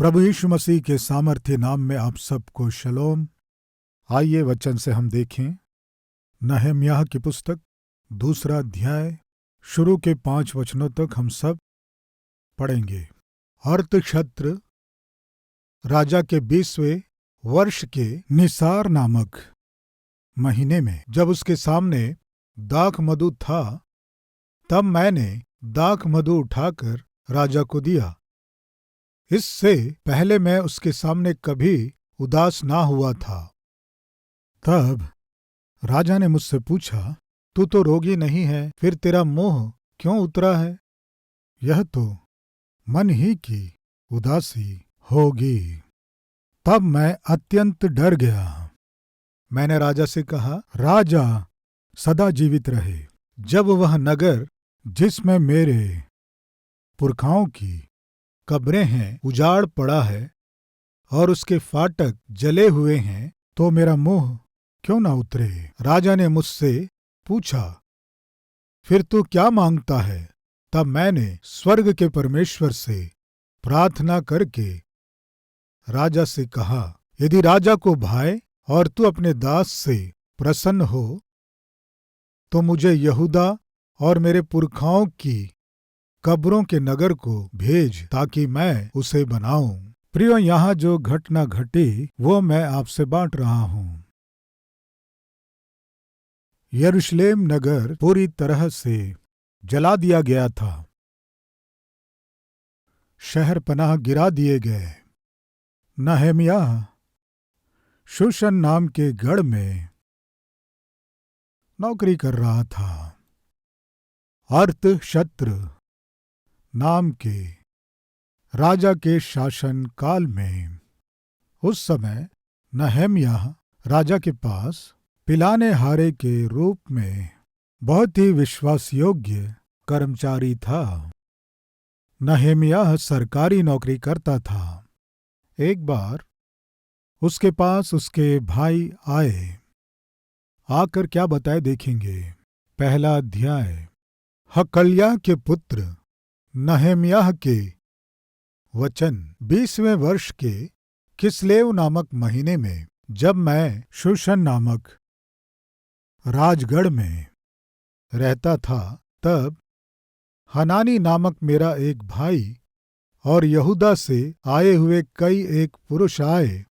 प्रभु यीशु मसीह के सामर्थ्य नाम में आप सबको शलोम। आइए वचन से हम देखें नहम्याह की पुस्तक 2 अध्याय शुरू के 5 वचनों तक हम सब पढ़ेंगे। अर्थक्षत्र राजा के 20वें वर्ष के निसार नामक महीने में जब उसके सामने दाख मधु था, तब मैंने दाख मधु उठाकर राजा को दिया। इससे पहले मैं उसके सामने कभी उदास ना हुआ था। तब राजा ने मुझसे पूछा, तू तो रोगी नहीं है, फिर तेरा मोह क्यों उतरा है? यह तो मन ही की उदासी होगी। तब मैं अत्यंत डर गया। मैंने राजा से कहा, राजा सदा जीवित रहे। जब वह नगर जिसमें मेरे पुरखाओं की कब्रें हैं उजाड़ पड़ा है और उसके फाटक जले हुए हैं, तो मेरा मोह क्यों ना उतरे? राजा ने मुझसे पूछा, फिर तू क्या मांगता है? तब मैंने स्वर्ग के परमेश्वर से प्रार्थना करके राजा से कहा, यदि राजा को भाए और तू अपने दास से प्रसन्न हो, तो मुझे यहूदा और मेरे पुरखाओं की कब्रों के नगर को भेज, ताकि मैं उसे बनाऊं। प्रियो, यहाँ जो घटना घटी वो मैं आपसे बांट रहा हूं। यरूशलेम नगर पूरी तरह से जला दिया गया था। शहर पनाह गिरा दिए गए। नहम्याह शूशन नाम के गढ़ में नौकरी कर रहा था। अर्थक्षत्र नाम के राजा के शासन काल में उस समय नहम्याह राजा के पास पिलाने हारे के रूप में बहुत ही विश्वासयोग्य कर्मचारी था। नहम्याह सरकारी नौकरी करता था। एक बार उसके पास उसके भाई आए। आकर क्या बताए देखेंगे। पहला अध्याय। हकल्याह के पुत्र नहम्याह के वचन। 20वें वर्ष के किस्लेव नामक महीने में जब मैं शूशन नामक राजगढ़ में रहता था, तब हनानी नामक मेरा एक भाई और यहूदा से आए हुए कई एक पुरुष आए।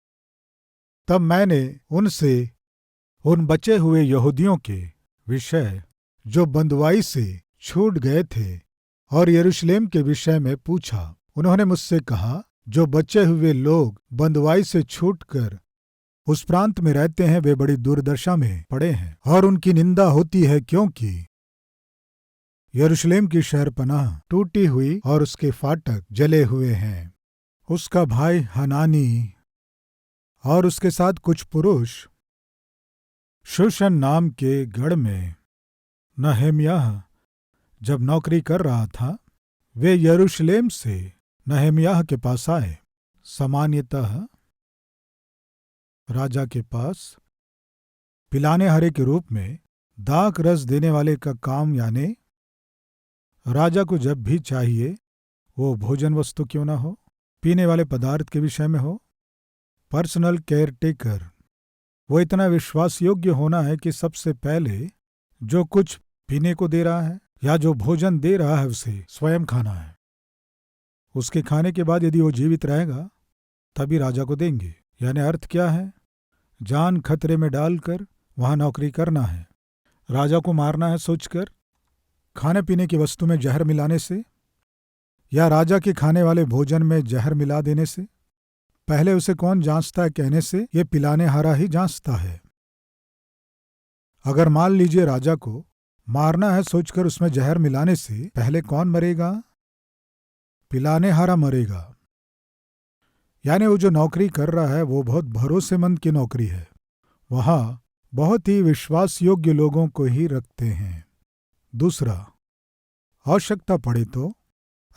तब मैंने उनसे उन बचे हुए यहूदियों के विषय जो बंधुआई से छूट गए थे और यरूशलेम के विषय में पूछा। उन्होंने मुझसे कहा, जो बचे हुए लोग बंधुआई से छूटकर उस प्रांत में रहते हैं, वे बड़ी दुर्दशा में पड़े हैं और उनकी निंदा होती है, क्योंकि यरूशलेम की शहरपनाह टूटी हुई और उसके फाटक जले हुए हैं। उसका भाई हनानी और उसके साथ कुछ पुरुष शूशन नाम के गढ़ में नहम्याह जब नौकरी कर रहा था, वे यरूशलेम से नहम्याह के पास आए। सामान्यतः राजा के पास पिलाने हारे के रूप में दाख रस देने वाले का काम, यानी राजा को जब भी चाहिए, वो भोजन वस्तु क्यों ना हो, पीने वाले पदार्थ के विषय में हो, पर्सनल केयर टेकर, वो इतना विश्वास योग्य होना है कि सबसे पहले जो कुछ पीने को दे रहा है या जो भोजन दे रहा है उसे स्वयं खाना है। उसके खाने के बाद यदि वो जीवित रहेगा तभी राजा को देंगे। यानी अर्थ क्या है? जान खतरे में डालकर वहां नौकरी करना है। राजा को मारना है सोचकर खाने पीने की वस्तु में जहर मिलाने से या राजा के खाने वाले भोजन में जहर मिला देने से पहले उसे कौन जांचता है कहने से ये पिलाने हारा ही जांचता है। अगर मान लीजिए राजा को मारना है सोचकर उसमें जहर मिलाने से पहले कौन मरेगा? पिलाने हारा मरेगा। यानी वो जो नौकरी कर रहा है वो बहुत भरोसेमंद की नौकरी है। वहां बहुत ही विश्वास योग्य लोगों को ही रखते हैं। दूसरा, आवश्यकता पड़े तो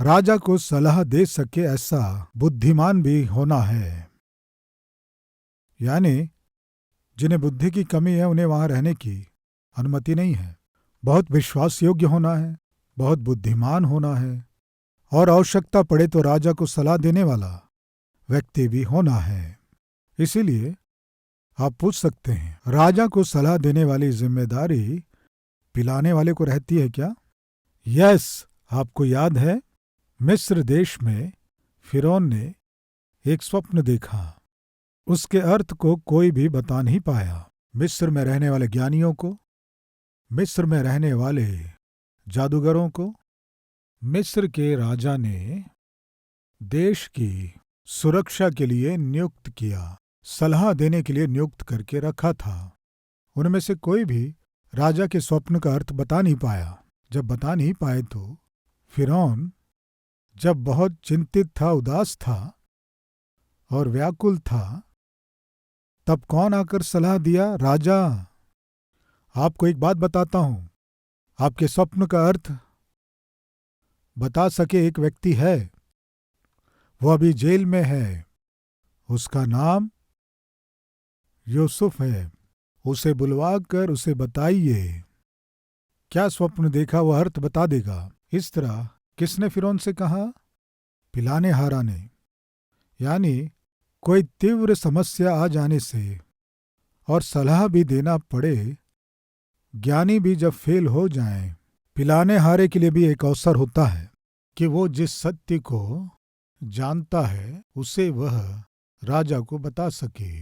राजा को सलाह दे सके ऐसा बुद्धिमान भी होना है। यानी जिन्हें बुद्धि की कमी है उन्हें वहां रहने की अनुमति नहीं है। बहुत विश्वास योग्य होना है, बहुत बुद्धिमान होना है और आवश्यकता पड़े तो राजा को सलाह देने वाला व्यक्ति भी होना है। इसीलिए आप पूछ सकते हैं, राजा को सलाह देने वाली जिम्मेदारी पिलाने वाले को रहती है क्या? यस, आपको याद है मिस्र देश में फिरौन ने एक स्वप्न देखा। उसके अर्थ को कोई भी बता नहीं पाया। मिस्र में रहने वाले ज्ञानियों को, मिस्र में रहने वाले जादूगरों को मिस्र के राजा ने देश की सुरक्षा के लिए नियुक्त किया, सलाह देने के लिए नियुक्त करके रखा था। उनमें से कोई भी राजा के स्वप्न का अर्थ बता नहीं पाया। जब बता नहीं पाए तो फिरौन जब बहुत चिंतित था, उदास था और व्याकुल था, तब कौन आकर सलाह दिया? राजा। आपको एक बात बताता हूं, आपके स्वप्न का अर्थ बता सके एक व्यक्ति है। वो अभी जेल में है। उसका नाम यूसुफ है। उसे बुलवा कर उसे बताइए क्या स्वप्न देखा, वह अर्थ बता देगा। इस तरह किसने फिरौन से कहा? पिलानेहारा ने। यानी कोई तीव्र समस्या आ जाने से और सलाह भी देना पड़े, ज्ञानी भी जब फेल हो जाएं, पिलानेहारे के लिए भी एक अवसर होता है कि वो जिस सत्य को जानता है उसे वह राजा को बता सके।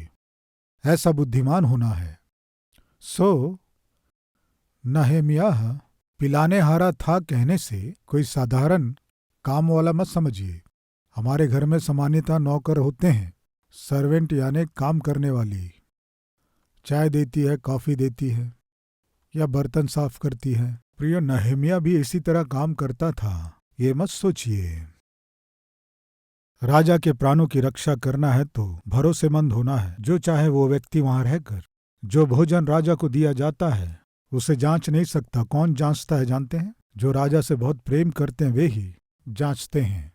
ऐसा बुद्धिमान होना है। सो नहम्याह पिलानेहारा था कहने से कोई साधारण काम वाला मत समझिए। हमारे घर में सामान्यतः नौकर होते हैं, सर्वेंट यानी काम करने वाली। चाय देती है, कॉफी देती है या बर्तन साफ करती है। प्रिय, नहम्याह भी इसी तरह काम करता था, ये मत सोचिए। राजा के प्राणों की रक्षा करना है तो भरोसेमंद होना है। जो चाहे वो व्यक्ति वहां रहकर जो भोजन राजा को दिया जाता है उसे जांच नहीं सकता। कौन जांचता है जानते हैं? जो राजा से बहुत प्रेम करते हैं वे ही जांचते हैं।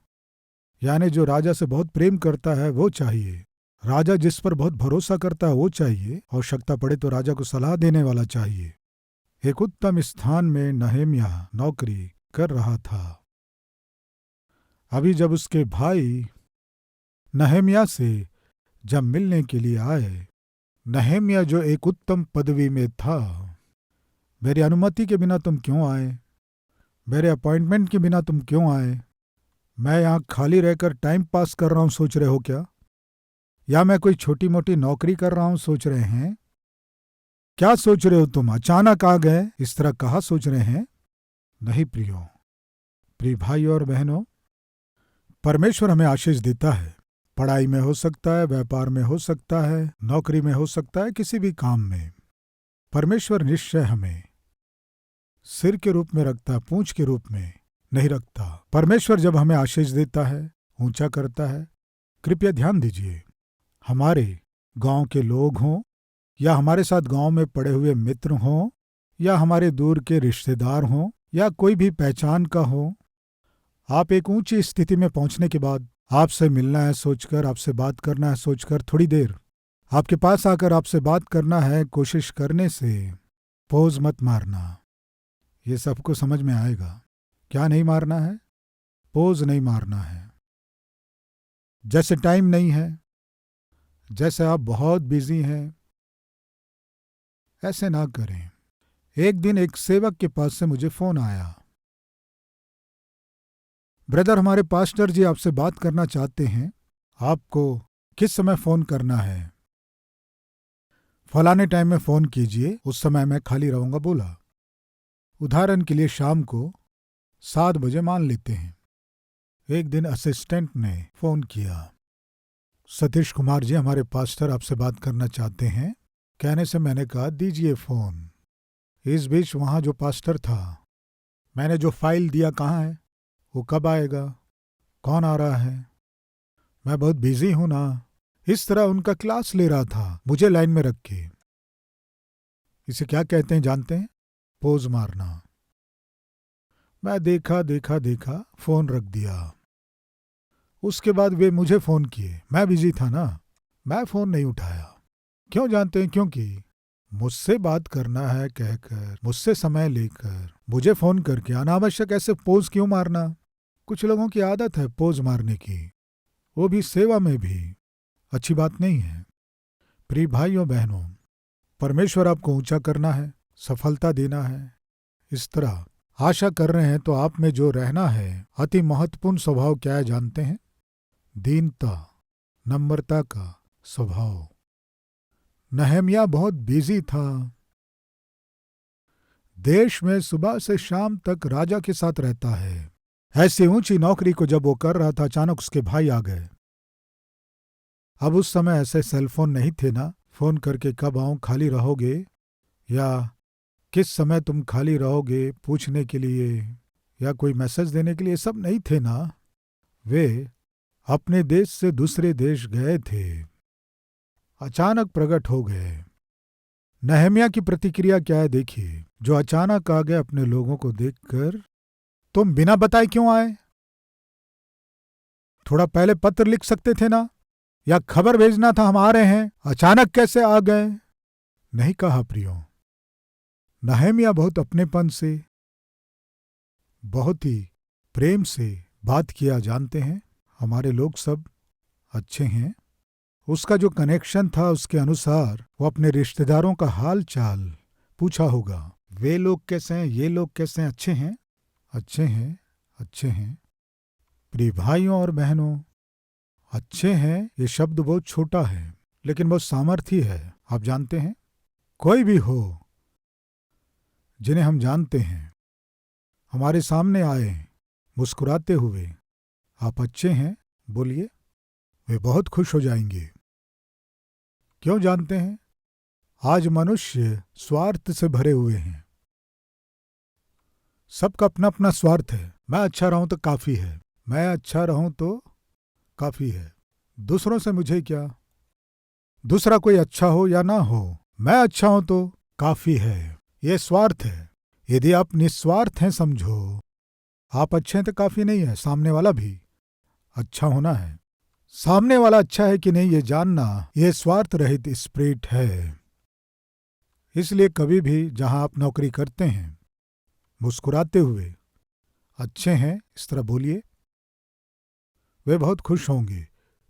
यानी जो राजा से बहुत प्रेम करता है वो चाहिए, राजा जिस पर बहुत भरोसा करता है वो चाहिए, आवश्यकता पड़े तो राजा को सलाह देने वाला चाहिए। एक उत्तम स्थान में नहम्याह नौकरी कर रहा था। अभी जब उसके भाई नहम्याह से जब मिलने के लिए आए, नहम्याह जो एक उत्तम पदवी में था, मेरी अनुमति के बिना तुम क्यों आए? मेरे अपॉइंटमेंट के बिना तुम क्यों आए? मैं यहाँ खाली रहकर टाइम पास कर रहा हूँ सोच रहे हो क्या? या मैं कोई छोटी मोटी नौकरी कर रहा हूँ सोच रहे हैं? क्या सोच रहे हो तुम? अचानक आ गए इस तरह कहा सोच रहे हैं? नहीं प्रियो, प्रिय भाई और बहनों, परमेश्वर हमें आशीष देता है। पढ़ाई में हो सकता है, व्यापार में हो सकता है, नौकरी में हो सकता है, किसी भी काम में परमेश्वर निश्चय हमें सिर के रूप में रखता, पूंछ के रूप में नहीं रखता। परमेश्वर जब हमें आशीष देता है, ऊंचा करता है, कृपया ध्यान दीजिए, हमारे गांव के लोग हों या हमारे साथ गांव में पड़े हुए मित्र हों या हमारे दूर के रिश्तेदार हों या कोई भी पहचान का हो, आप एक ऊंची स्थिति में पहुंचने के बाद आपसे मिलना है सोचकर, आपसे बात करना है सोचकर, थोड़ी देर आपके पास आकर आपसे बात करना है कोशिश करने से पोज मत मारना। ये सबको समझ में आएगा। क्या नहीं मारना है? पोज नहीं मारना है। जैसे टाइम नहीं है, जैसे आप बहुत बिजी हैं, ऐसे ना करें। एक दिन एक सेवक के पास से मुझे फोन आया, ब्रदर हमारे पास्टर जी आपसे बात करना चाहते हैं, आपको किस समय फोन करना है? फलाने टाइम में फोन कीजिए, उस समय मैं खाली रहूंगा बोला। उदाहरण के लिए शाम को 7 बजे मान लेते हैं। एक दिन असिस्टेंट ने फोन किया, सतीश कुमार जी हमारे पास्टर आपसे बात करना चाहते हैं। कहने से मैंने कहा दीजिए फोन। इस बीच वहां जो पास्टर था, मैंने जो फाइल दिया कहाँ है, वो कब आएगा, कौन आ रहा है, मैं बहुत बिजी हूं ना। इस तरह उनका क्लास ले रहा था मुझे लाइन में रख के। इसे क्या कहते हैं जानते हैं? पोज मारना। मैं देखा देखा देखा फोन रख दिया। उसके बाद वे मुझे फोन किए, मैं बिजी था ना, मैं फोन नहीं उठाया। क्यों जानते हैं? क्योंकि मुझसे बात करना है कहकर, मुझसे समय लेकर मुझे फोन करके अनावश्यक ऐसे पोज क्यों मारना? कुछ लोगों की आदत है पोज मारने की। वो भी सेवा में भी अच्छी बात नहीं है। प्रिय भाइयों बहनों, परमेश्वर आपको ऊंचा करना है, सफलता देना है, इस तरह आशा कर रहे हैं, तो आप में जो रहना है अति महत्वपूर्ण स्वभाव क्या है जानते हैं? दीनता, नम्रता का स्वभाव। नहम्याह बहुत बिजी था। देश में सुबह से शाम तक राजा के साथ रहता है। ऐसी ऊंची नौकरी को जब वो कर रहा था, अचानक उसके भाई आ गए। अब उस समय ऐसे सेलफोन नहीं थे ना, फोन करके कब आऊं, खाली रहोगे, या किस समय तुम खाली रहोगे पूछने के लिए, या कोई मैसेज देने के लिए, सब नहीं थे ना। वे अपने देश से दूसरे देश गए थे, अचानक प्रकट हो गए। नहम्याह की प्रतिक्रिया क्या है देखिए। जो अचानक आ गए अपने लोगों को देखकर, तुम बिना बताए क्यों आए? थोड़ा पहले पत्र लिख सकते थे ना, या खबर भेजना था हम आ रहे हैं, अचानक कैसे आ गए? नहीं कहा प्रियो। नहम्याह बहुत अपनेपन से, बहुत ही प्रेम से बात किया जानते हैं। हमारे लोग सब अच्छे हैं। उसका जो कनेक्शन था उसके अनुसार वो अपने रिश्तेदारों का हाल चाल पूछा होगा। वे लोग कैसे हैं, ये लोग कैसे हैं, अच्छे हैं, अच्छे हैं, अच्छे हैं। प्रिय भाइयों और बहनों, अच्छे हैं ये शब्द बहुत छोटा है, लेकिन बहुत सामर्थी है। आप जानते हैं, कोई भी हो जिन्हें हम जानते हैं, हमारे सामने आए मुस्कुराते हुए, आप अच्छे हैं बोलिए, वे बहुत खुश हो जाएंगे। क्यों जानते हैं? आज मनुष्य स्वार्थ से भरे हुए हैं। सबका अपना अपना स्वार्थ है। मैं अच्छा रहूं तो काफी है, मैं अच्छा रहूं तो काफी है, दूसरों से मुझे क्या, दूसरा कोई अच्छा हो या ना हो, मैं अच्छा हूं तो काफी है। ये स्वार्थ है। यदि आप निस्वार्थ हैं, समझो आप अच्छे हैं तो काफी नहीं है, सामने वाला भी अच्छा होना है। सामने वाला अच्छा है कि नहीं ये जानना, ये स्वार्थ रहित स्पिरिट है। इसलिए कभी भी जहां आप नौकरी करते हैं, मुस्कुराते हुए अच्छे हैं इस तरह बोलिए, वे बहुत खुश होंगे।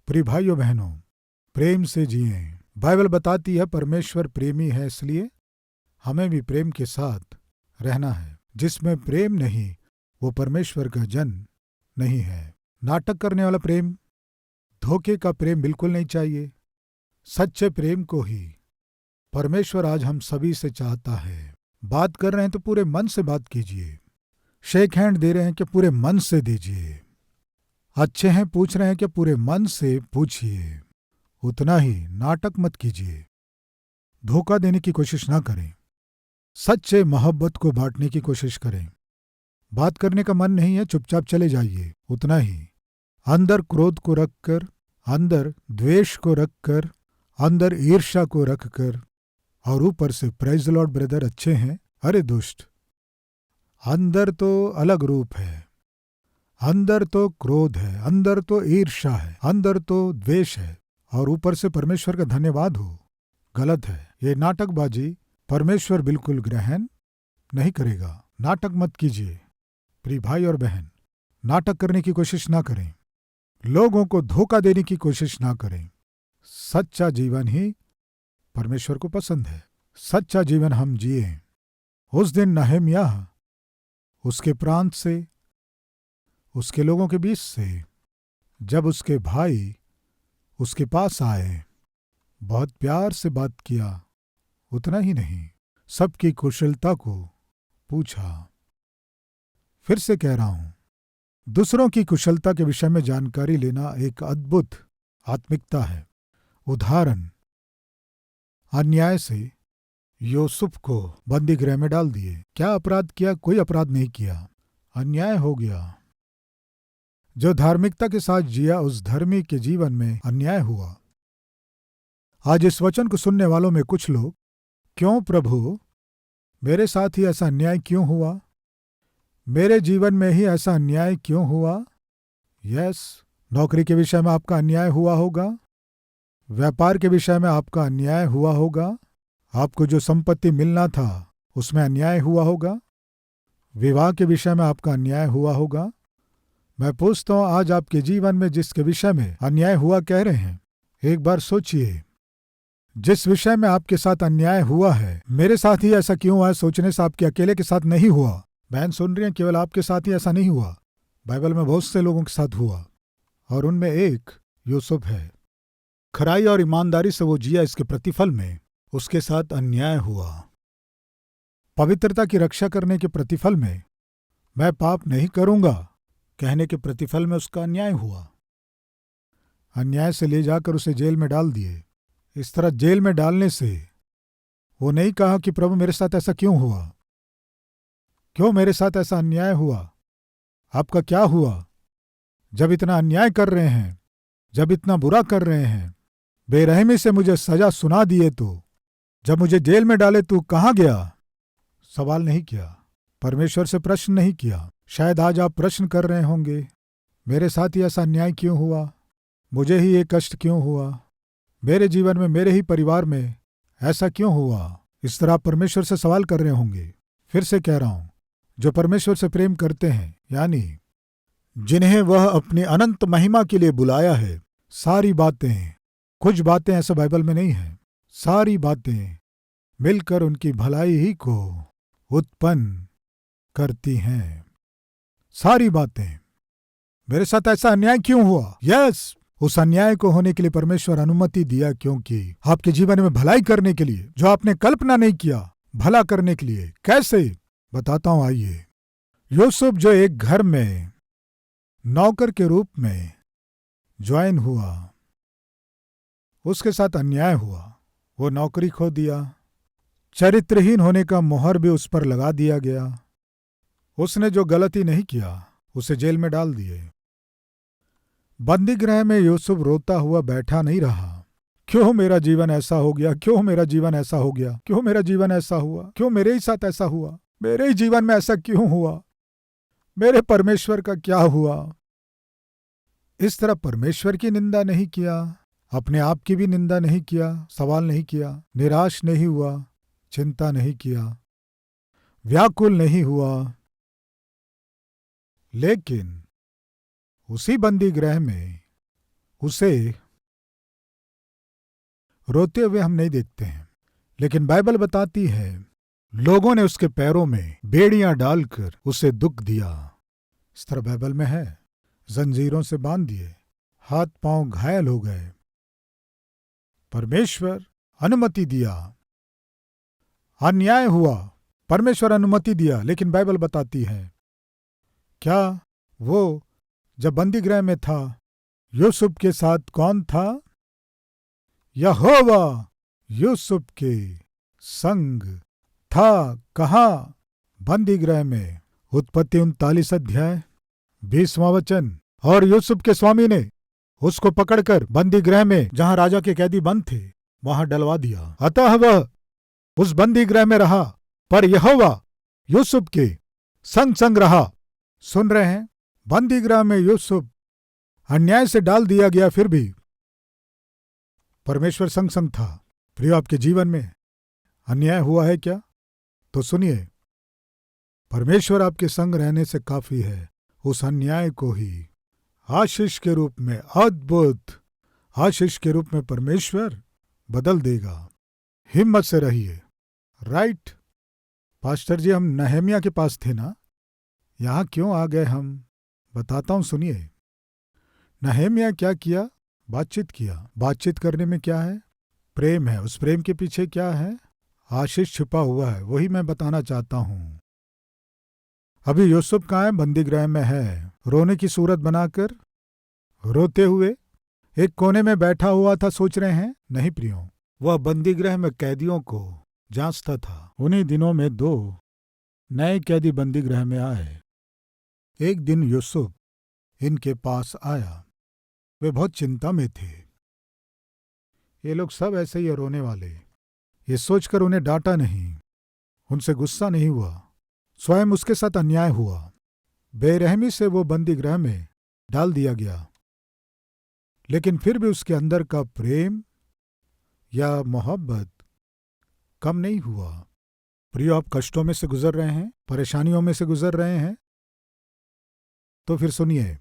प्रिय भाइयों बहनों, प्रेम से जिए। बाइबल बताती है परमेश्वर प्रेमी है, इसलिए हमें भी प्रेम के साथ रहना है। जिसमें प्रेम नहीं वो परमेश्वर का जन नहीं है। नाटक करने वाला प्रेम, धोखे का प्रेम बिल्कुल नहीं चाहिए। सच्चे प्रेम को ही परमेश्वर आज हम सभी से चाहता है। बात कर रहे हैं तो पूरे मन से बात कीजिए। शेक हैंड दे रहे हैं कि पूरे मन से दीजिए। अच्छे हैं पूछ रहे हैं कि पूरे मन से पूछिए। उतना ही, नाटक मत कीजिए। धोखा देने की कोशिश ना करें। सच्चे मोहब्बत को बांटने की कोशिश करें। बात करने का मन नहीं है, चुपचाप चले जाइए, उतना ही। अंदर क्रोध को रखकर, अंदर द्वेष को रखकर, अंदर ईर्ष्या को रखकर, और ऊपर से प्रेज़ द लॉर्ड ब्रदर अच्छे हैं, अरे दुष्ट। अंदर तो अलग रूप है, अंदर तो क्रोध है, अंदर तो ईर्ष्या है, अंदर तो द्वेष है, और ऊपर से परमेश्वर का धन्यवाद हो। गलत है ये नाटकबाजी। परमेश्वर बिल्कुल ग्रहण नहीं करेगा। नाटक मत कीजिए। प्रिय भाई और बहन, नाटक करने की कोशिश ना करें, लोगों को धोखा देने की कोशिश ना करें। सच्चा जीवन ही परमेश्वर को पसंद है। सच्चा जीवन हम जिए। उस दिन नहम्याह उसके प्रांत से, उसके लोगों के बीच से, जब उसके भाई उसके पास आए, बहुत प्यार से बात किया। उतना ही नहीं, सबकी कुशलता को पूछा। फिर से कह रहा हूं, दूसरों की कुशलता के विषय में जानकारी लेना एक अद्भुत आत्मिकता है। उदाहरण, अन्याय से यूसुफ को बंदी गृह में डाल दिए। क्या अपराध किया? कोई अपराध नहीं किया, अन्याय हो गया। जो धार्मिकता के साथ जिया, उस धर्मी के जीवन में अन्याय हुआ। आज इस वचन को सुनने वालों में कुछ लोग, क्यों प्रभु मेरे साथ ही ऐसा अन्याय क्यों हुआ, मेरे जीवन में ही ऐसा अन्याय क्यों हुआ? यस, नौकरी के विषय में आपका अन्याय हुआ होगा, व्यापार के विषय में आपका अन्याय हुआ होगा, आपको जो संपत्ति मिलना था उसमें अन्याय हुआ होगा, विवाह के विषय में आपका अन्याय हुआ होगा, मैं पूछता हूं, आज आपके जीवन में जिसके विषय में अन्याय हुआ कह रहे हैं, एक बार सोचिए, जिस विषय में आपके साथ अन्याय हुआ है, मेरे साथ ही ऐसा क्यों हुआ है सोचने से आपके अकेले के साथ नहीं हुआ। बहन सुन रही हैं, केवल आपके साथ ही ऐसा नहीं हुआ, बाइबल में बहुत से लोगों के साथ हुआ, और उनमें एक यूसुफ है। खराई और ईमानदारी से वो जिया, इसके प्रतिफल में उसके साथ अन्याय हुआ। पवित्रता की रक्षा करने के प्रतिफल में, मैं पाप नहीं करूंगा कहने के प्रतिफल में उसका अन्याय हुआ। अन्याय से ले जाकर उसे जेल में डाल दिए। इस तरह जेल में डालने से वो नहीं कहा कि प्रभु मेरे साथ ऐसा क्यों हुआ, क्यों मेरे साथ ऐसा अन्याय हुआ, आपका क्या हुआ। जब इतना अन्याय कर रहे हैं, जब इतना बुरा कर रहे हैं, बेरहमी से मुझे सजा सुना दिए, तो जब मुझे जेल में डाले तू कहाँ गया। सवाल नहीं किया, परमेश्वर से प्रश्न नहीं किया। शायद आज आप प्रश्न कर रहे होंगे, मेरे साथ ही ऐसा अन्याय क्यों हुआ, मुझे ही ये कष्ट क्यों हुआ, मेरे जीवन में, मेरे ही परिवार में ऐसा क्यों हुआ। इस तरह आप परमेश्वर से सवाल कर रहे होंगे। फिर से कह रहा हूं, जो परमेश्वर से प्रेम करते हैं, यानी जिन्हें वह अपनी अनंत महिमा के लिए बुलाया है, सारी बातें, कुछ बातें ऐसा बाइबल में नहीं है, सारी बातें मिलकर उनकी भलाई ही को उत्पन्न करती हैं। सारी बातें। मेरे साथ ऐसा अन्याय क्यों हुआ? यस, उस अन्याय को होने के लिए परमेश्वर अनुमति दिया, क्योंकि आपके जीवन में भलाई करने के लिए, जो आपने कल्पना नहीं किया, भला करने के लिए। कैसे? बताता हूं, आइए। यूसुफ जो एक घर में नौकर के रूप में ज्वाइन हुआ, उसके साथ अन्याय हुआ, वो नौकरी खो दिया, चरित्रहीन होने का मोहर भी उस पर लगा दिया गया। उसने जो गलती नहीं किया, उसे जेल में डाल दिए। बंदीगृह में यूसुफ रोता हुआ बैठा नहीं रहा, क्यों मेरा जीवन ऐसा हो गया, क्यों मेरा जीवन ऐसा हो गया, क्यों मेरा जीवन ऐसा हुआ, क्यों मेरे ही साथ ऐसा हुआ, मेरे ही जीवन में ऐसा क्यों हुआ, मेरे परमेश्वर का क्या हुआ। इस तरह परमेश्वर की निंदा नहीं किया, अपने आप की भी निंदा नहीं किया, सवाल नहीं किया, निराश नहीं हुआ, चिंता नहीं किया, व्याकुल नहीं हुआ। लेकिन उसी बंदी गृह में उसे रोते हुए हम नहीं देखते हैं, लेकिन बाइबल बताती है लोगों ने उसके पैरों में बेड़ियां डालकर उसे दुख दिया। इस तरह बाइबल में है, जंजीरों से बांध दिए, हाथ पांव घायल हो गए। परमेश्वर अनुमति दिया, अन्याय हुआ, परमेश्वर अनुमति दिया, लेकिन बाइबल बताती है क्या वो जब बंदीगृह में था, यूसुफ के साथ कौन था? यहोवा यूसुफ के संग था। कहाँ? बंदीगृह में। उत्पत्ति 39 अध्याय 20वां वचन। और यूसुफ के स्वामी ने उसको पकड़कर बंदीगृह में, जहां राजा के कैदी बंद थे, वहां डलवा दिया। अतः वह उस बंदीगृह में रहा, पर यहोवा यूसुफ के संग संग रहा। सुन रहे हैं? बंदीगृह में यूसुफ अन्याय से डाल दिया गया, फिर भी परमेश्वर संग संग था। प्रियो, आपके जीवन में अन्याय हुआ है क्या? तो सुनिए, परमेश्वर आपके संग रहने से काफी है। उस अन्याय को ही आशीष के रूप में, अद्भुत आशीष के रूप में परमेश्वर बदल देगा। हिम्मत से रहिए। राइट पास्टर जी, हम नहम्याह के पास थे ना, यहां क्यों आ गए हम? बताता हूं, सुनिए। नहम्याह क्या किया? बातचीत किया। बातचीत करने में क्या है? प्रेम है। उस प्रेम के पीछे क्या है? आशीष छिपा हुआ है। वही मैं बताना चाहता हूं। अभी यूसुफ कहाँ है? बंदीगृह में है। रोने की सूरत बनाकर, रोते हुए एक कोने में बैठा हुआ था। सोच रहे हैं? नहीं प्रियो, वह बंदीगृह में कैदियों को जांचता था। उन्हीं दिनों में 2 नए कैदी बंदीगृह में आए। एक दिन यूसुफ इनके पास आया। वे बहुत चिंता में थे। ये लोग सब ऐसे ही रोने वाले। ये सोचकर उन्हें डांटा नहीं, उनसे गुस्सा नहीं हुआ। स्वयं उसके साथ अन्याय हुआ। बेरहमी से वो बंदीगृह में डाल दिया गया, लेकिन फिर भी उसके अंदर का प्रेम या मोहब्बत कम नहीं हुआ। प्रियो, आप कष्टों में से गुजर रहे हैं, परेशानियों में से गुजर रहे हैं, तो फिर सुनिए,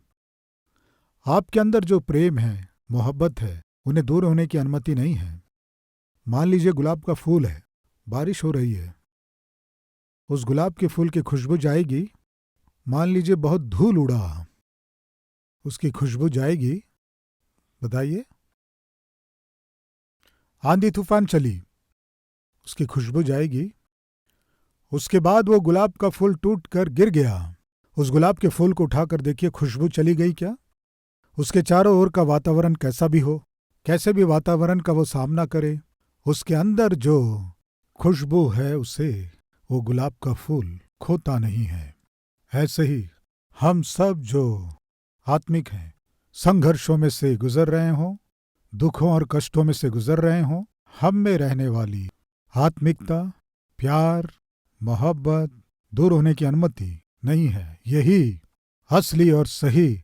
आपके अंदर जो प्रेम है, मोहब्बत है, उन्हें दूर होने की अनुमति नहीं है। मान लीजिए गुलाब का फूल है, बारिश हो रही है, उस गुलाब के फूल की खुशबू जाएगी। मान लीजिए बहुत धूल उड़ा, उसकी खुशबू जाएगी। बताइए, आंधी तूफान चली, उसकी खुशबू जाएगी। उसके बाद वो गुलाब का फूल टूट कर गिर गया, उस गुलाब के फूल को उठाकर देखिए, खुशबू चली गई क्या? उसके चारों ओर का वातावरण कैसा भी हो, कैसे भी वातावरण का वो सामना करे, उसके अंदर जो खुशबू है उसे वो गुलाब का फूल खोता नहीं है। ऐसे ही हम सब जो आत्मिक हैं, संघर्षों में से गुजर रहे हों, दुखों और कष्टों में से गुजर रहे हों, हम में रहने वाली आत्मिकता, प्यार, मोहब्बत दूर होने की अनुमति नहीं है। यही असली और सही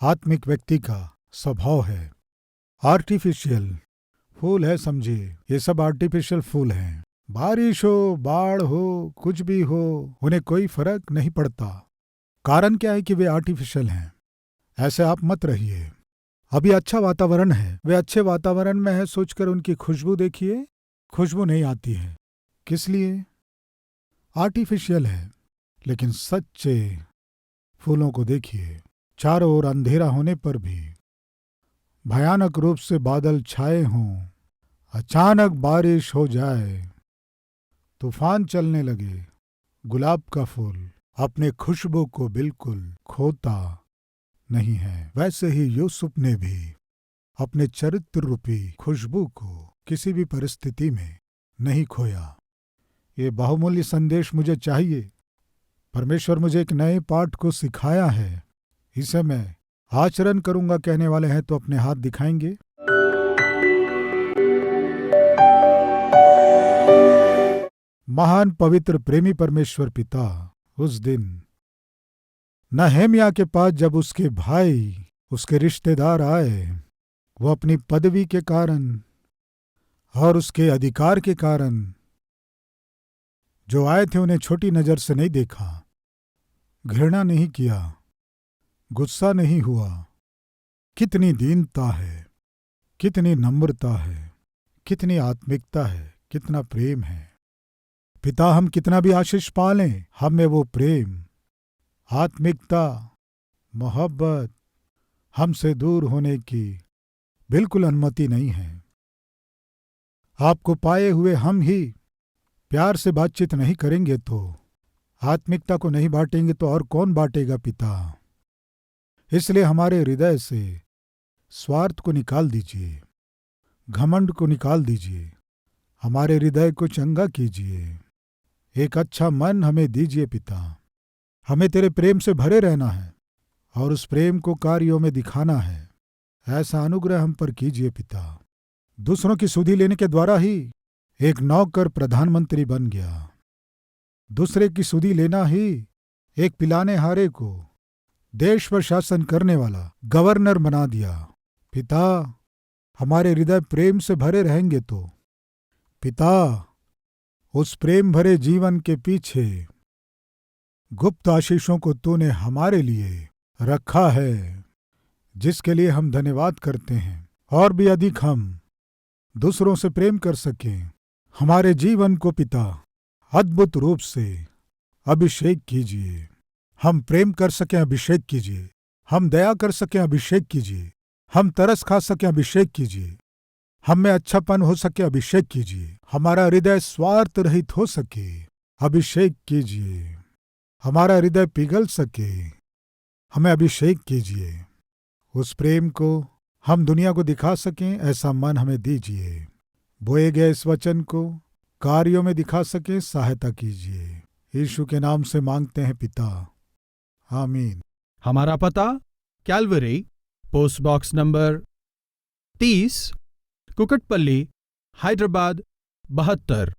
आत्मिक व्यक्ति का स्वभाव है। आर्टिफिशियल फूल है, समझिए, ये सब आर्टिफिशियल फूल हैं। बारिश हो, बाढ़ हो, कुछ भी हो, उन्हें कोई फर्क नहीं पड़ता। कारण क्या है कि वे आर्टिफिशियल हैं। ऐसे आप मत रहिए। अभी अच्छा वातावरण है, वे अच्छे वातावरण में है सोचकर उनकी खुशबू देखिए, खुशबू नहीं आती है। किस लिए? आर्टिफिशियल है। लेकिन सच्चे फूलों को देखिए, चारों ओर अंधेरा होने पर भी, भयानक रूप से बादल छाए हों, अचानक बारिश हो जाए, तूफान चलने लगे, गुलाब का फूल अपने खुशबू को बिल्कुल खोता नहीं है। वैसे ही यूसुफ ने भी अपने चरित्र रूपी खुशबू को किसी भी परिस्थिति में नहीं खोया। ये बहुमूल्य संदेश मुझे चाहिए। परमेश्वर मुझे एक नए पाठ को सिखाया है, इसे मैं आचरण करूंगा कहने वाले हैं तो अपने हाथ दिखाएंगे। महान पवित्र प्रेमी परमेश्वर पिता उस दिन नहम्याह के पास जब उसके भाई, उसके रिश्तेदार आए, वो अपनी पदवी के कारण और उसके अधिकार के कारण जो आए थे उन्हें छोटी नजर से नहीं देखा, घृणा नहीं किया, गुस्सा नहीं हुआ। कितनी दीनता है, कितनी नम्रता है, कितनी आत्मिकता है, कितना प्रेम है। पिता, हम कितना भी आशीष पालें, हम में वो प्रेम, आत्मिकता, मोहब्बत हमसे दूर होने की बिल्कुल अनुमति नहीं है। आपको पाए हुए हम ही प्यार से बातचीत नहीं करेंगे तो, आत्मिकता को नहीं बांटेंगे तो और कौन बांटेगा पिता? इसलिए हमारे हृदय से स्वार्थ को निकाल दीजिए, घमंड को निकाल दीजिए, हमारे हृदय को चंगा कीजिए। एक अच्छा मन हमें दीजिए पिता। हमें तेरे प्रेम से भरे रहना है और उस प्रेम को कार्यों में दिखाना है। ऐसा अनुग्रह हम पर कीजिए पिता। दूसरों की सुधि लेने के द्वारा ही एक नौकर प्रधानमंत्री बन गया, दूसरे की सुधि लेना ही एक पिलाने हारे को देश पर शासन करने वाला गवर्नर बना दिया। पिता, हमारे हृदय प्रेम से भरे रहेंगे तो पिता, उस प्रेम भरे जीवन के पीछे गुप्त आशीषों को तूने हमारे लिए रखा है, जिसके लिए हम धन्यवाद करते हैं। और भी अधिक हम दूसरों से प्रेम कर सकें। हमारे जीवन को पिता अद्भुत रूप से अभिषेक कीजिए। हम प्रेम कर सकें, अभिषेक कीजिए। हम दया कर सकें, अभिषेक कीजिए। हम तरस खा सकें, अभिषेक कीजिए। हम में अच्छापन हो सके, अभिषेक कीजिए। हमारा हृदय स्वार्थ रहित हो सके, अभिषेक कीजिए। हमारा हृदय पिघल सके, हमें अभिषेक कीजिए। उस प्रेम को हम दुनिया को दिखा सकें, ऐसा मन हमें दीजिए। बोए गए इस वचन को कार्यों में दिखा सकें, सहायता कीजिए। यीशु के नाम से मांगते हैं पिता, आमीन। हमारा पता Calvary, post box number 30, Kukatpally, Hyderabad 72।